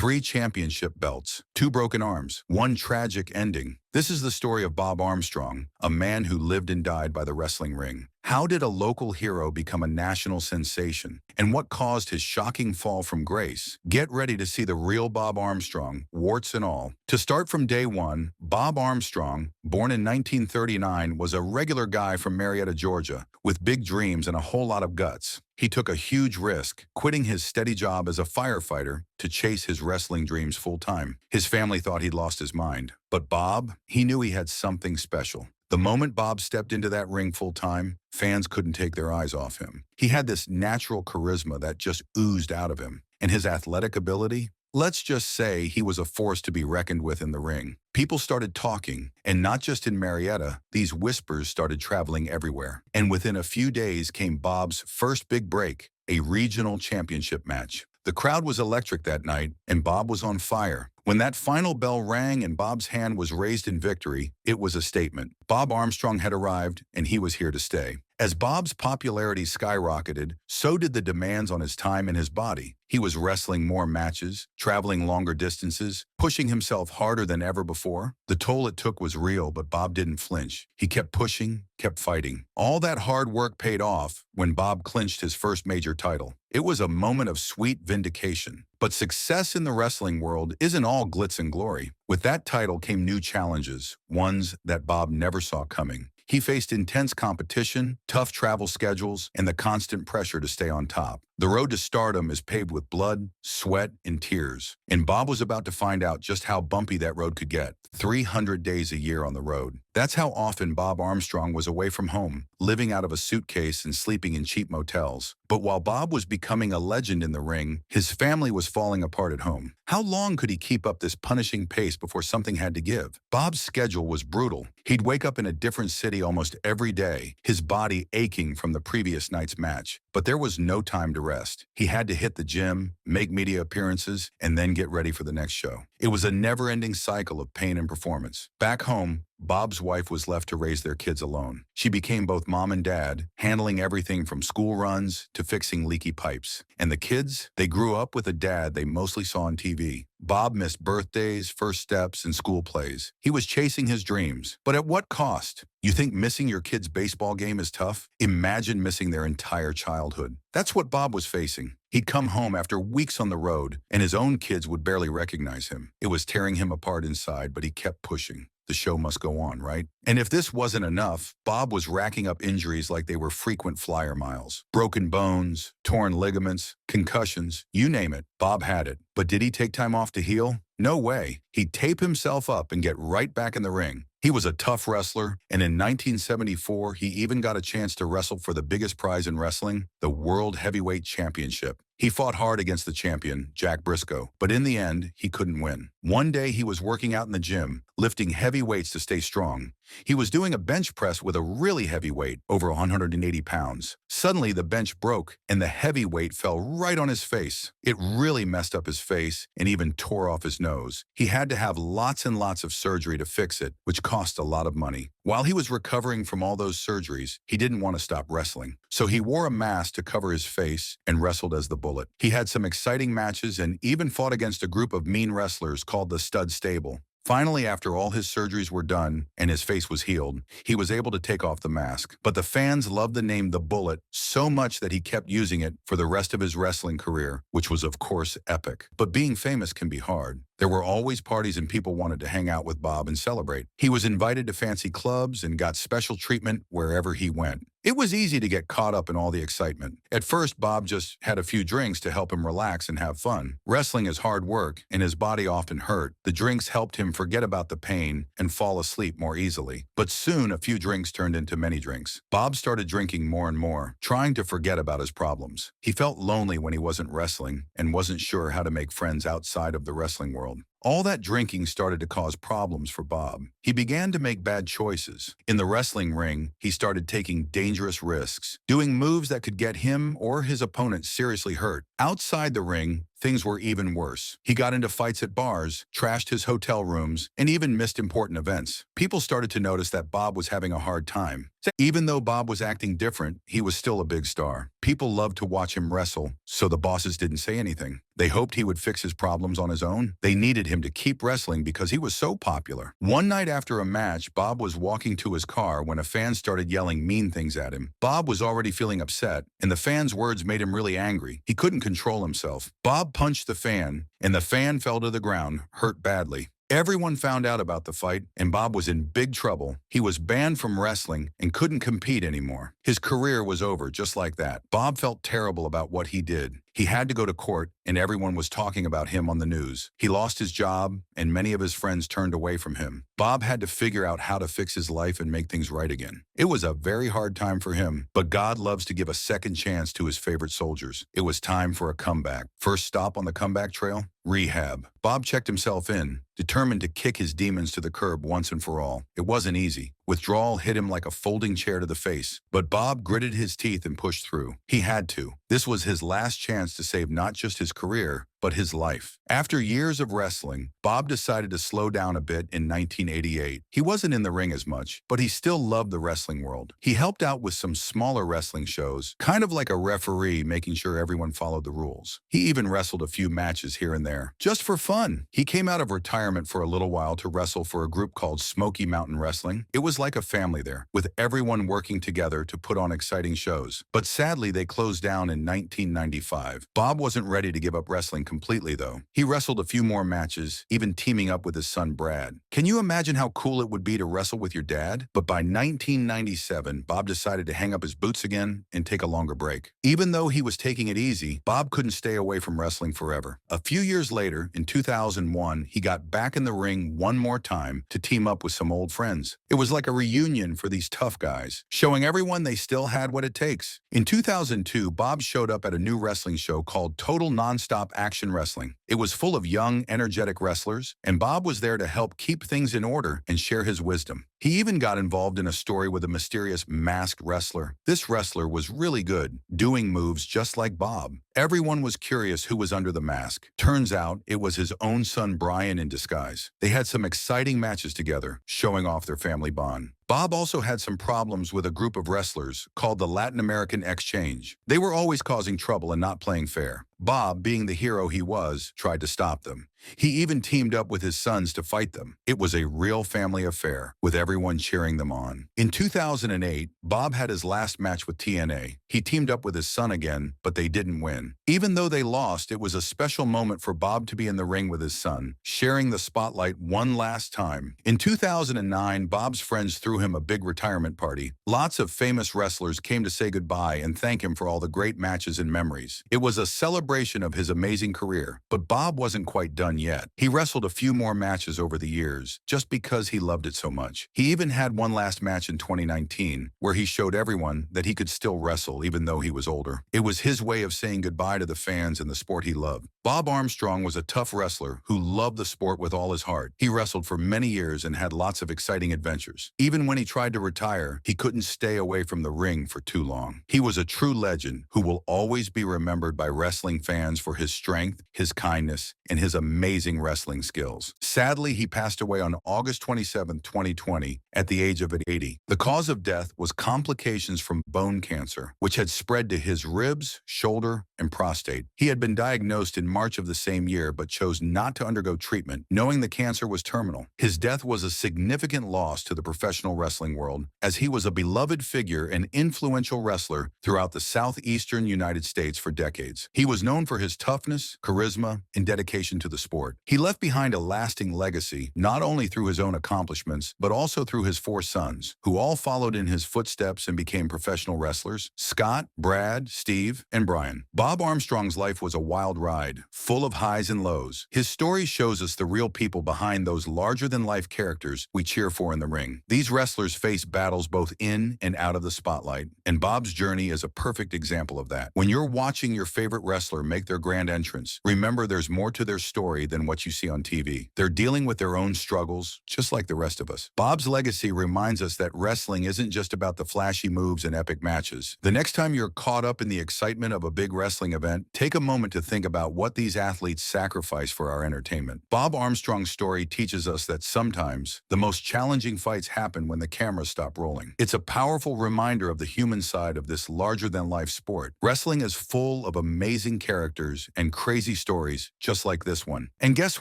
3 championship belts, 2 broken arms, 1 tragic ending. This is the story of Bob Armstrong, a man who lived and died by the wrestling ring. How did a local hero become a national sensation? And what caused his shocking fall from grace? Get ready to see the real Bob Armstrong, warts and all. To start from day one, Bob Armstrong, born in 1939, was a regular guy from Marietta, Georgia, with big dreams and a whole lot of guts. He took a huge risk, quitting his steady job as a firefighter to chase his wrestling dreams full-time. His family thought he'd lost his mind. But Bob, he knew he had something special. The moment Bob stepped into that ring full-time, fans couldn't take their eyes off him. He had this natural charisma that just oozed out of him. And his athletic ability? Let's just say he was a force to be reckoned with in the ring. People started talking, and not just in Marietta, these whispers started traveling everywhere. And within a few days came Bob's first big break, a regional championship match. The crowd was electric that night, and Bob was on fire. When that final bell rang and Bob's hand was raised in victory, it was a statement. Bob Armstrong had arrived, and he was here to stay. As Bob's popularity skyrocketed, so did the demands on his time and his body. He was wrestling more matches, traveling longer distances, pushing himself harder than ever before. The toll it took was real, but Bob didn't flinch. He kept pushing, kept fighting. All that hard work paid off when Bob clinched his first major title. It was a moment of sweet vindication. But success in the wrestling world isn't all glitz and glory. With that title came new challenges, ones that Bob never saw coming. He faced intense competition, tough travel schedules, and the constant pressure to stay on top. The road to stardom is paved with blood, sweat, and tears. And Bob was about to find out just how bumpy that road could get. 300 days a year on the road. That's how often Bob Armstrong was away from home, living out of a suitcase and sleeping in cheap motels. But while Bob was becoming a legend in the ring, his family was falling apart at home. How long could he keep up this punishing pace before something had to give? Bob's schedule was brutal. He'd wake up in a different city almost every day, his body aching from the previous night's match. But there was no time to rest. He had to hit the gym, make media appearances, and then get ready for the next show. It was a never-ending cycle of pain and performance. Back home, Bob's wife was left to raise their kids alone. She became both mom and dad, handling everything from school runs to fixing leaky pipes. And the kids, they grew up with a dad they mostly saw on TV. Bob missed birthdays, first steps, and school plays. He was chasing his dreams. But at what cost? You think missing your kid's baseball game is tough? Imagine missing their entire childhood. That's what Bob was facing. He'd come home after weeks on the road, and his own kids would barely recognize him. It was tearing him apart inside, but he kept pushing. The show must go on, right? And if this wasn't enough, Bob was racking up injuries like they were frequent flyer miles. Broken bones, torn ligaments, concussions, you name it, Bob had it. But did he take time off to heal? No way. He'd tape himself up and get right back in the ring. He was a tough wrestler, and in 1974, he even got a chance to wrestle for the biggest prize in wrestling, the World Heavyweight Championship. He fought hard against the champion, Jack Briscoe, but in the end, he couldn't win. One day, he was working out in the gym, lifting heavy weights to stay strong. He was doing a bench press with a really heavy weight, over 180 pounds. Suddenly, the bench broke, and the heavy weight fell right on his face. It really messed up his face and even tore off his nose. He had to have lots and lots of surgery to fix it, which cost a lot of money. While he was recovering from all those surgeries, he didn't want to stop wrestling. So he wore a mask to cover his face and wrestled as the Bullet. He had some exciting matches and even fought against a group of mean wrestlers called the Stud Stable. Finally, after all his surgeries were done and his face was healed, he was able to take off the mask. But the fans loved the name The Bullet so much that he kept using it for the rest of his wrestling career, which was of course epic. But being famous can be hard. There were always parties and people wanted to hang out with Bob and celebrate. He was invited to fancy clubs and got special treatment wherever he went. It was easy to get caught up in all the excitement. At first, Bob just had a few drinks to help him relax and have fun. Wrestling is hard work, and his body often hurt. The drinks helped him forget about the pain and fall asleep more easily. But soon, a few drinks turned into many drinks. Bob started drinking more and more, trying to forget about his problems. He felt lonely when he wasn't wrestling and wasn't sure how to make friends outside of the wrestling world. All that drinking started to cause problems for Bob. He began to make bad choices. In the wrestling ring, he started taking dangerous risks, doing moves that could get him or his opponent seriously hurt. Outside the ring, things were even worse. He got into fights at bars, trashed his hotel rooms, and even missed important events. People started to notice that Bob was having a hard time. Even though Bob was acting different, he was still a big star. People loved to watch him wrestle, so the bosses didn't say anything. They hoped he would fix his problems on his own. They needed him to keep wrestling because he was so popular. One night after a match, Bob was walking to his car when a fan started yelling mean things at him. Bob was already feeling upset, and the fan's words made him really angry. He couldn't control himself. Bob punched the fan, and the fan fell to the ground, hurt badly. Everyone found out about the fight, and Bob was in big trouble. He was banned from wrestling and couldn't compete anymore. His career was over just like that. Bob felt terrible about what he did. He had to go to court, and everyone was talking about him on the news. He lost his job, and many of his friends turned away from him. Bob had to figure out how to fix his life and make things right again. It was a very hard time for him, but God loves to give a second chance to his favorite soldiers. It was time for a comeback. First stop on the comeback trail? Rehab. Bob checked himself in, determined to kick his demons to the curb once and for all. It wasn't easy. Withdrawal hit him like a folding chair to the face, but Bob gritted his teeth and pushed through. He had to. This was his last chance to save not just his career, but his life. After years of wrestling, Bob decided to slow down a bit in 1988. He wasn't in the ring as much, but he still loved the wrestling world. He helped out with some smaller wrestling shows, kind of like a referee making sure everyone followed the rules. He even wrestled a few matches here and there, just for fun. He came out of retirement for a little while to wrestle for a group called Smoky Mountain Wrestling. It was like a family there, with everyone working together to put on exciting shows. But sadly, they closed down in 1995. Bob wasn't ready to give up wrestling completely, though. He wrestled a few more matches, even teaming up with his son Brad. Can you imagine how cool it would be to wrestle with your dad? But by 1997, Bob decided to hang up his boots again and take a longer break. Even though he was taking it easy, Bob couldn't stay away from wrestling forever. A few years later, in 2001, he got back in the ring one more time to team up with some old friends. It was like a reunion for these tough guys, showing everyone they still had what it takes. In 2002, Bob showed up at a new wrestling show called Total Nonstop Action Wrestling. It was full of young, energetic wrestlers, and Bob was there to help keep things in order and share his wisdom. He even got involved in a story with a mysterious masked wrestler. This wrestler was really good, doing moves just like Bob. Everyone was curious who was under the mask. Turns out it was his own son Brian in disguise. They had some exciting matches together, showing off their family bond. Bob also had some problems with a group of wrestlers called the Latin American Exchange. They were always causing trouble and not playing fair. Bob, being the hero he was, tried to stop them. He even teamed up with his sons to fight them. It was a real family affair, with everyone cheering them on. In 2008, Bob had his last match with TNA. He teamed up with his son again, but they didn't win. Even though they lost, it was a special moment for Bob to be in the ring with his son, sharing the spotlight one last time. In 2009, Bob's friends threw him a big retirement party. Lots of famous wrestlers came to say goodbye and thank him for all the great matches and memories. It was a celebration of his amazing career, but Bob wasn't quite done yet. He wrestled a few more matches over the years, just because he loved it so much. He even had one last match in 2019, where he showed everyone that he could still wrestle even though he was older. It was his way of saying goodbye to the fans and the sport he loved. Bob Armstrong was a tough wrestler who loved the sport with all his heart. He wrestled for many years and had lots of exciting adventures. Even when he tried to retire, he couldn't stay away from the ring for too long. He was a true legend who will always be remembered by wrestling fans for his strength, his kindness, and his amazing wrestling skills. Sadly, he passed away on August 27, 2020, at the age of 80. The cause of death was complications from bone cancer, which had spread to his ribs, shoulder, and prostate. He had been diagnosed in March of the same year, but chose not to undergo treatment, knowing the cancer was terminal. His death was a significant loss to the professional wrestling world, as he was a beloved figure and influential wrestler throughout the southeastern United States for decades. He was known for his toughness, charisma, and dedication to the sport. He left behind a lasting legacy, not only through his own accomplishments, but also through his 4 sons, who all followed in his footsteps and became professional wrestlers: Scott, Brad, Steve, and Brian. Bob Armstrong's life was a wild ride, full of highs and lows. His story shows us the real people behind those larger-than-life characters we cheer for in the ring. These wrestlers face battles both in and out of the spotlight, and Bob's journey is a perfect example of that. When you're watching your favorite wrestler wrestler make their grand entrance, remember there's more to their story than what you see on TV. They're dealing with their own struggles, just like the rest of us. Bob's legacy reminds us that wrestling isn't just about the flashy moves and epic matches. The next time you're caught up in the excitement of a big wrestling event, take a moment to think about what these athletes sacrifice for our entertainment. Bob Armstrong's story teaches us that sometimes the most challenging fights happen when the cameras stop rolling. It's a powerful reminder of the human side of this larger-than-life sport. Wrestling is full of amazing characters and crazy stories just like this one. And guess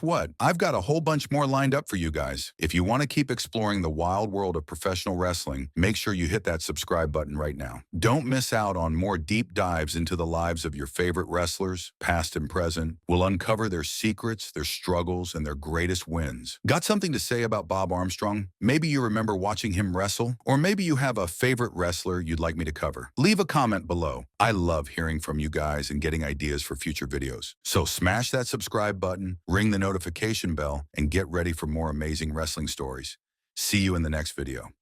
what? I've got a whole bunch more lined up for you guys. If you want to keep exploring the wild world of professional wrestling, make sure you hit that subscribe button right now. Don't miss out on more deep dives into the lives of your favorite wrestlers, past and present. We'll uncover their secrets, their struggles, and their greatest wins. Got something to say about Bob Armstrong? Maybe you remember watching him wrestle, or maybe you have a favorite wrestler you'd like me to cover. Leave a comment below. I love hearing from you guys and getting ideas for future videos. So smash that subscribe button, ring the notification bell, and get ready for more amazing wrestling stories. See you in the next video.